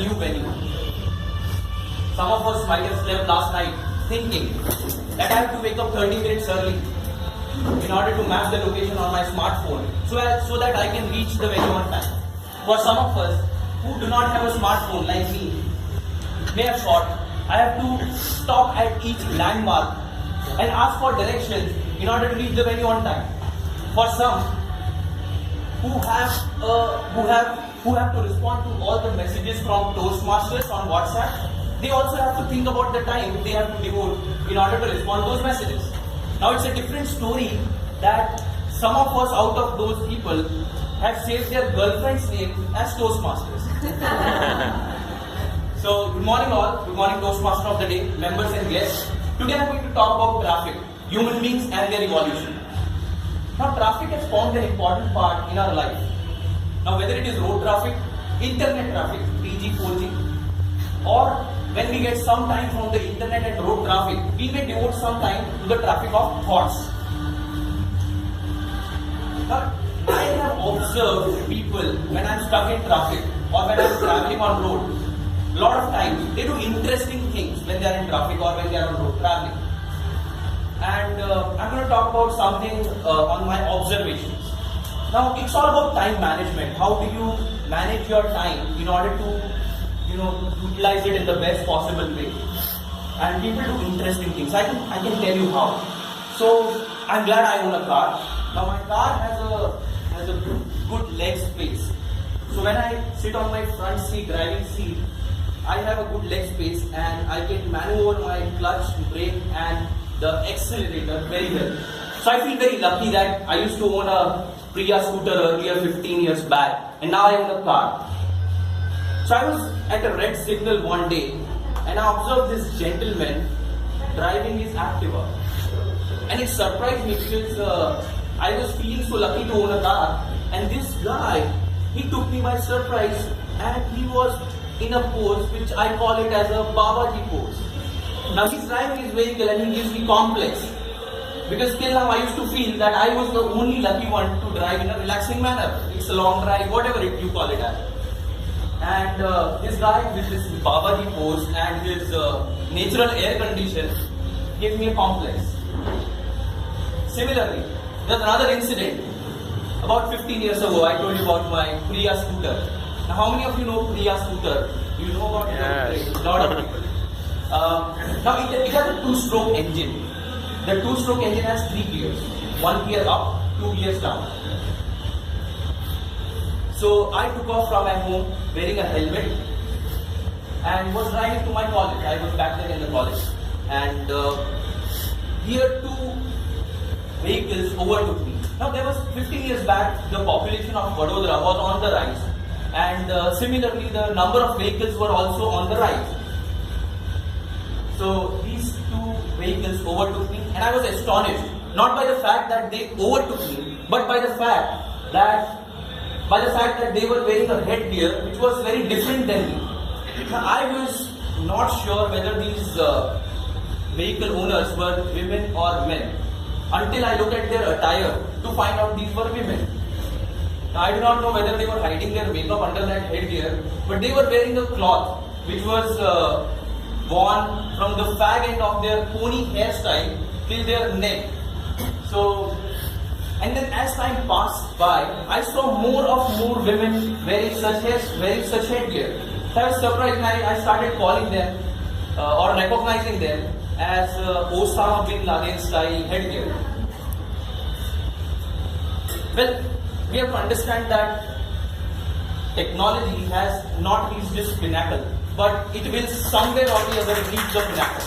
new venue. Some of us might have slept last night thinking that I have to wake up 30 minutes early in order to map the location on my smartphone so that I can reach the venue on time. For some of us who do not have a smartphone like me, may have thought I have to stop at each landmark and ask for directions in order to reach the venue on time. For some who have to respond to all the messages from Toastmasters on WhatsApp, they also have to think about the time they have to devote in order to respond to those messages. Now it's a different story that some of us out of those people have saved their girlfriend's name as Toastmasters. So good morning all, good morning Toastmaster of the day, members and guests. Today I'm going to talk about traffic, human beings and their evolution. Now traffic has formed an important part in our life. Now whether it is road traffic, internet traffic, 3G, 4G, or when we get some time from the internet and road traffic, we may devote some time to the traffic of thoughts. Now, I have observed people when I'm stuck in traffic or when I'm traveling on road. A lot of times they do interesting things when they are in traffic or when they are on road traveling. And I'm going to talk about something on my observations. Now it's all about time management. How do you manage your time in order to utilize it in the best possible way? And people do interesting things. I can tell you how. So I'm glad I own a car. Now my car has a good leg space. So when I sit on my front seat, driving seat, I have a good leg space and I can maneuver my clutch, brake and the accelerator very well. So I feel very lucky that I used to own a Priya scooter earlier 15 years back and now I own a car. So I was at a red signal one day and I observed this gentleman driving his Activa. And it surprised me because I was feeling so lucky to own a car, and this guy, he took me by surprise and he was in a pose which I call it as a Babaji pose. Now he's driving his vehicle and he gives me complex because till now I used to feel that I was the only lucky one to drive in a relaxing manner. It's a long drive, whatever you call it as. And this guy with his Babaji pose and his natural air condition gave me a complex. Similarly, there's another incident. About 15 years ago, I told you about my Priya scooter. Now, how many of you know Priya scooter? You know about it? A lot of people. Now, it has a two-stroke engine. The two-stroke engine has 3 gears. 1 gear up, 2 gears down. So, I took off from my home wearing a helmet and was driving to my college. I was back then in the college. And here 2 vehicles overtook me. Now there was 15 years back, the population of Vadodara was on the rise, and similarly the number of vehicles were also on the rise. So these 2 vehicles overtook me and I was astonished, not by the fact that they overtook me, but by the fact that they were wearing a headgear which was very different than me. Now, I was not sure whether these vehicle owners were women or men, until I looked at their attire to find out these were women. Now, I do not know whether they were hiding their makeup under that headgear, but they were wearing a cloth which was worn from the fag end of their pony hairstyle till their neck. So, and then as time passed by, I saw more women wearing such headgear. So I was surprised and I started calling them or recognizing them as Osama bin Laden style headgear. Well, we have to understand that technology has not reached this pinnacle, but it will somewhere or the other reach the pinnacle.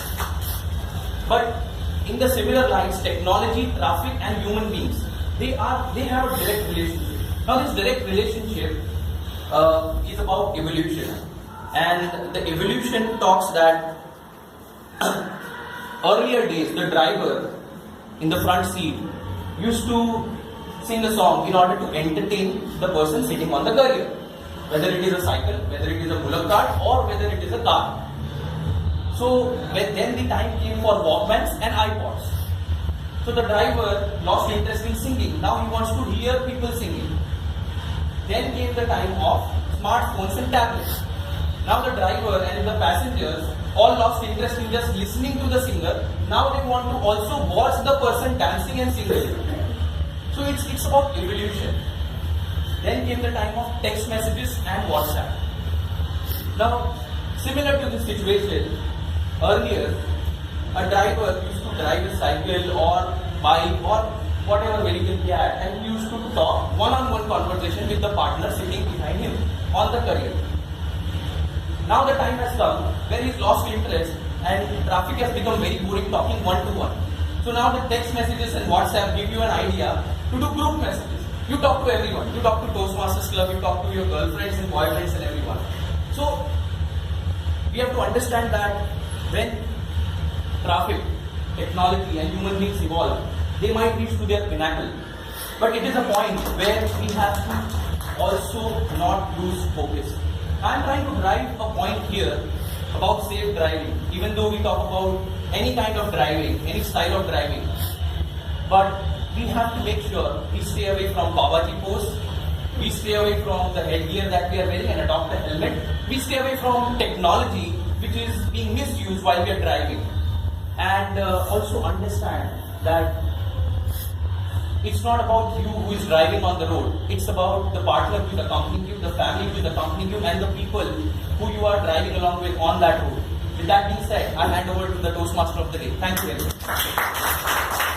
But in the similar lines, technology, traffic and human beings, they have a direct relationship. Now this direct relationship is about evolution, and the evolution talks that earlier days, the driver in the front seat used to sing a song in order to entertain the person sitting on the carrier, whether it is a cycle, whether it is a bullock cart, or whether it is a car. So then the time came for Walkmans and iPods. So the driver lost interest in singing. Now he wants to hear people singing. Then came the time of smartphones and tablets. Now the driver and the passengers all lost interest in just listening to the singer. Now they want to also watch the person dancing and singing. So it's about evolution. Then came the time of text messages and WhatsApp. Now, similar to this situation, earlier, a driver used to drive a cycle or bike or whatever vehicle he had, and he used to talk one-on-one conversation with the partner sitting behind him on the career. Now the time has come where he's lost interest and traffic has become very boring talking one-to-one. So now the text messages and WhatsApp give you an idea to do group messages. You talk to everyone. You talk to Toastmasters Club, you talk to your girlfriends and boyfriends and everyone. So we have to understand that when traffic, technology and human beings evolve, they might reach to their pinnacle. But it is a point where we have to also not lose focus. I am trying to drive a point here about safe driving, even though we talk about any kind of driving, any style of driving. But we have to make sure we stay away from Babaji pose, we stay away from the headgear that we are wearing and adopt the helmet, we stay away from technology which is being misused while we are driving. And also understand that it's not about you who is driving on the road. It's about the partner who is accompanying you, the family who is accompanying you, and the people who you are driving along with on that road. With that being said, I'll hand over to the Toastmaster of the day. Thank you very much.